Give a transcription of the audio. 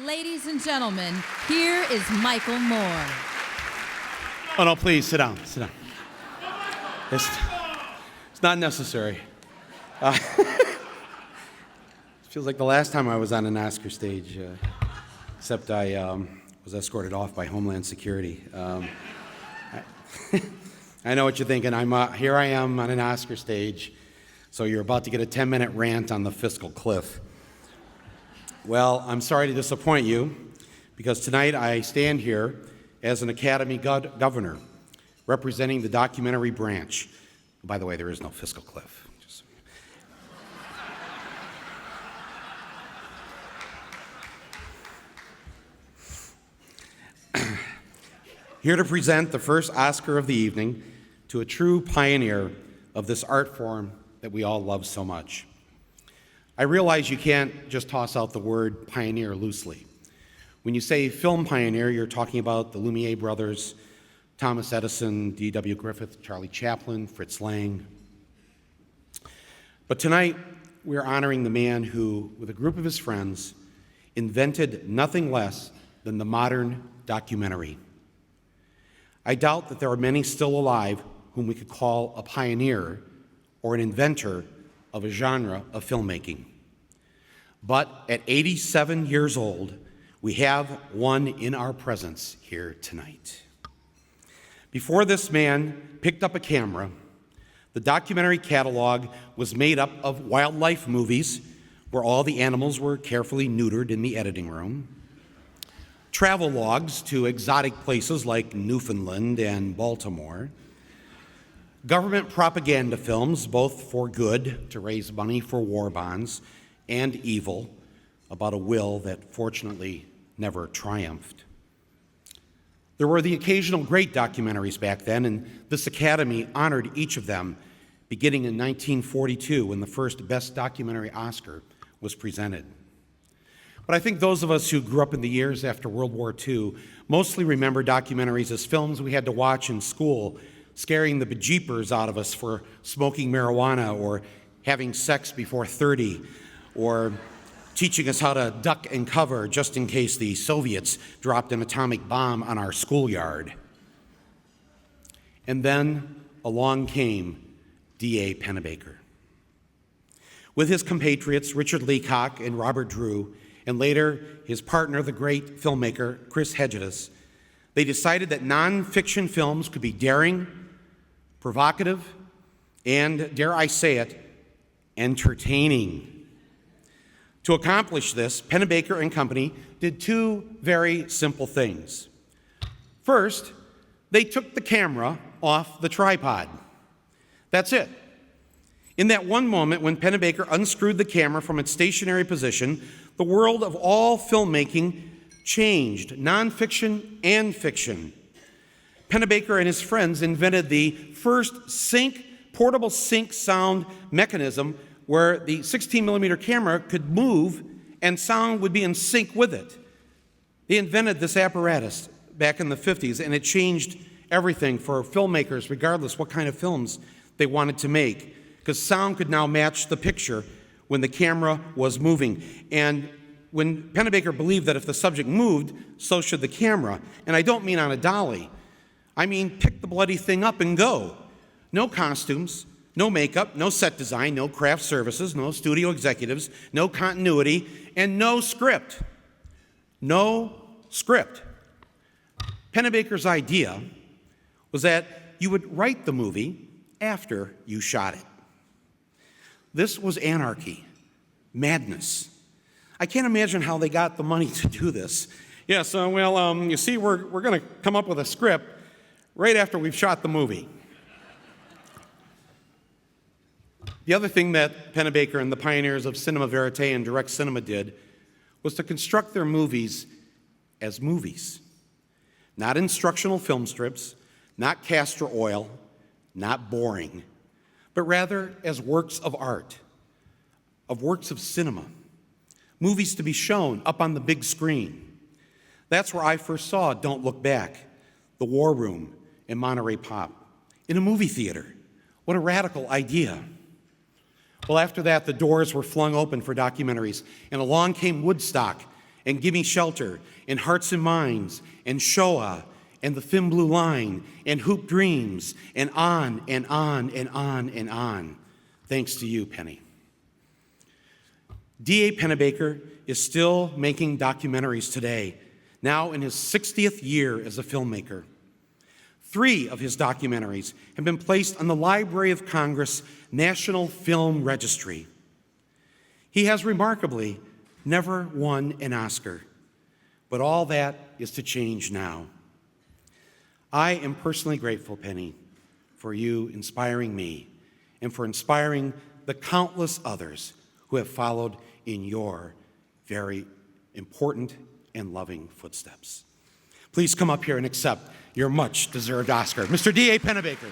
Ladies and gentlemen, here is Michael Moore. Oh, no, please, sit down, sit down. It's not necessary. It feels like the last time I was on an Oscar stage, except I was escorted off by Homeland Security. I know what you're thinking. Here I am on an Oscar stage, so you're about to get a 10-minute rant on the fiscal cliff. Well, I'm sorry to disappoint you, because tonight I stand here as an Academy governor representing the documentary branch. By the way, there is no fiscal cliff. Here to present the first Oscar of the evening to a true pioneer of this art form that we all love so much. I realize you can't just toss out the word pioneer loosely. When you say film pioneer, you're talking about the Lumiere brothers, Thomas Edison, D.W. Griffith, Charlie Chaplin, Fritz Lang. But tonight, we're honoring the man who, with a group of his friends, invented nothing less than the modern documentary. I doubt that there are many still alive whom we could call a pioneer or an inventor of a genre of filmmaking. But at 87 years old, we have one in our presence here tonight. Before this man picked up a camera, the documentary catalog was made up of wildlife movies where all the animals were carefully neutered in the editing room, travel logs to exotic places like Newfoundland and Baltimore, government propaganda films, both for good, to raise money for war bonds, and evil, about a will that fortunately never triumphed. There were the occasional great documentaries back then, and this Academy honored each of them, beginning in 1942 when the first Best Documentary Oscar was presented. But I think those of us who grew up in the years after World War II mostly remember documentaries as films we had to watch in school, scaring the bejeepers out of us for smoking marijuana or having sex before 30, or teaching us how to duck and cover just in case the Soviets dropped an atomic bomb on our schoolyard. And then along came D.A. Pennebaker. With his compatriots Richard Leacock and Robert Drew, and later his partner, the great filmmaker Chris Hedges, they decided that nonfiction films could be daring, provocative, and, dare I say it, entertaining. To accomplish this, Pennebaker and Company did two very simple things. First, they took the camera off the tripod. That's it. In that one moment when Pennebaker unscrewed the camera from its stationary position, the world of all filmmaking changed, nonfiction and fiction. Pennebaker and his friends invented the first portable sync sound mechanism where the 16-millimeter camera could move and sound would be in sync with it. They invented this apparatus back in the 50s, and it changed everything for filmmakers, regardless what kind of films they wanted to make, because sound could now match the picture when the camera was moving. And when Pennebaker believed that if the subject moved, so should the camera. And I don't mean on a dolly. I mean pick the bloody thing up and go. No costumes, no makeup, no set design, no craft services, no studio executives, no continuity, and no script. No script. Pennebaker's idea was that you would write the movie after you shot it. This was anarchy, madness. I can't imagine how they got the money to do this. Yeah, so, you see, we're going to come up with a script right after we've shot the movie. The other thing that Pennebaker and the pioneers of cinema verite and direct cinema did was to construct their movies as movies. Not instructional film strips, not castor oil, not boring, but rather as works of art, of works of cinema, movies to be shown up on the big screen. That's where I first saw Don't Look Back, The War Room, and Monterey Pop, in a movie theater. What a radical idea. Well, after that, the doors were flung open for documentaries, and along came Woodstock and Gimme Shelter, and Hearts and Minds, and Shoah, and The Thin Blue Line, and Hoop Dreams, and on and on and on and on. Thanks to you, Penny. D.A. Pennebaker is still making documentaries today, now in his 60th year as a filmmaker. 3 of his documentaries have been placed on the Library of Congress National Film Registry. He has remarkably never won an Oscar, but all that is to change now. I am personally grateful, Penny, for you inspiring me and for inspiring the countless others who have followed in your very important and loving footsteps. Please come up here and accept your much-deserved Oscar. Mr. D.A. Pennebaker.